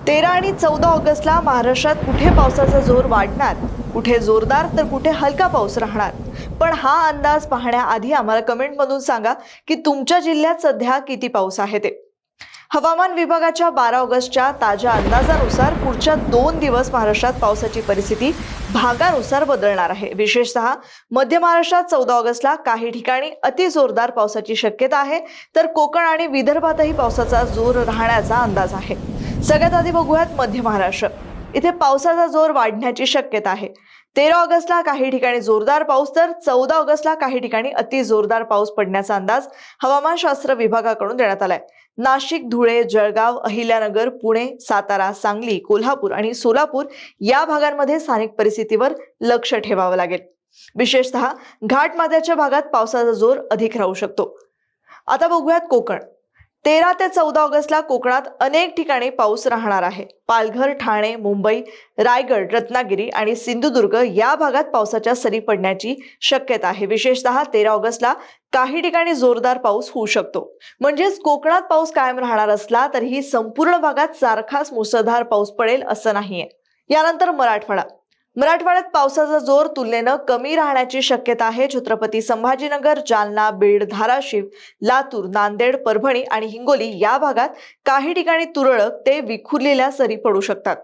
13 आणि 14 ऑगस्टला महाराष्ट्रात कुठे पावसाचा जोर वाढणार, कुठे जोरदार तर कुठे हलका पाऊस राहणार. पण हा अंदाज पाहण्याआधी आम्हाला कमेंटमधून सांगा की तुमच्या जिल्ह्यात सध्या किती पाऊस आहे ते. हवामान विभागाच्या 12 ऑगस्टच्या ताज्या अंदाजानुसार पुढच्या 2 दिवस महाराष्ट्रात पावसाची परिस्थिती भागानुसार बदलणार आहे. विशेषतः मध्य महाराष्ट्रात 14 ऑगस्टला काही ठिकाणी अति जोरदार पावसाची शक्यता आहे, तर कोकण आणि विदर्भातही पावसाचा जोर राहण्याचा अंदाज आहे. सगळ्यात आधी बघूयात मध्य महाराष्ट्र. इथे पावसाचा जोर वाढण्याची शक्यता आहे. 13 ऑगस्टला काही ठिकाणी जोरदार पाऊस तर 14 ऑगस्टला काही ठिकाणी अति जोरदार पाऊस पडण्याचा अंदाज हवामानशास्त्र विभागाकडून देण्यात आलाय. नाशिक, धुळे, जळगाव, अहिल्यानगर, पुणे, सातारा, सांगली, कोल्हापूर आणि सोलापूर या भागांमध्ये स्थानिक परिस्थितीवर लक्ष ठेवावं लागेल. विशेषतः घाटमाथ्याच्या भागात पावसाचा जोर अधिक राहू शकतो. आता बघूयात कोकण. 13 ते 14 ऑगस्टला कोकणात अनेक ठिकाणी पाऊस राहणार आहे. पालघर, ठाणे, मुंबई, रायगड, रत्नागिरी आणि सिंधुदुर्ग या भागात पावसाच्या सरी पडण्याची शक्यता आहे. विशेषतः 13 ऑगस्टला काही ठिकाणी जोरदार पाऊस होऊ शकतो. म्हणजेच कोकणात पाऊस कायम राहणार असला तरीही संपूर्ण भागात सारखाच मुसळधार पाऊस पडेल असं नाहीये. यानंतर मराठवाड्यात पावसाचा जोर तुलनेनं कमी राहण्याची शक्यता आहे. छत्रपती संभाजीनगर, जालना, बीड, धाराशिव, लातूर, नांदेड, परभणी आणि हिंगोली या भागात काही ठिकाणी तुरळक ते विखुरलेल्या सरी पडू शकतात.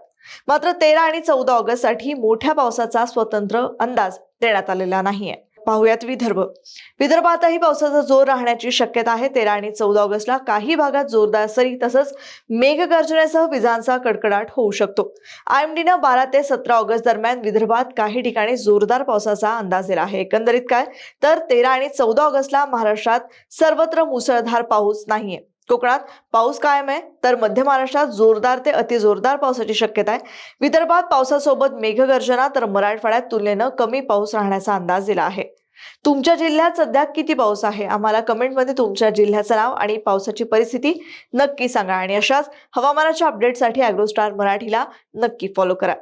मात्र 13 आणि 14 ऑगस्ट साठी मोठ्या पावसाचा स्वतंत्र अंदाज देण्यात आलेला नाहीये. पाहुयात विदर्भातही पावसाचा जोर राहण्याची शक्यता आहे. 13 आणि 14 ऑगस्टला काही भागात जोरदार सरी तसंच मेघगर्जनेसह विजांचा कडकडाट होऊ शकतो. IMDनं 12 ते 17 ऑगस्ट दरम्यान विदर्भात काही ठिकाणी जोरदार पावसाचा अंदाज दिला आहे. एकंदरीत काय तर 13 आणि 14 ऑगस्टला महाराष्ट्रात सर्वत्र मुसळधार पाऊस नाहीये. कोकणात पाऊस कायम आहे, तर मध्य महाराष्ट्रात जोरदार ते अतिजोरदार पावसाची शक्यता आहे. विदर्भात पावसासोबत मेघगर्जना तर मराठवाड्यात तुलनेनं कमी पाऊस राहण्याचा अंदाज दिला आहे. तुमच्या जिल्ह्यात सध्या किती पाऊस आहे आम्हाला कमेंटमध्ये तुमच्या जिल्ह्याचं नाव आणि पावसाची परिस्थिती नक्की सांगा. आणि अशाच हवामानाच्या अपडेटसाठी ॲग्रोस्टार मराठीला नक्की फॉलो करा.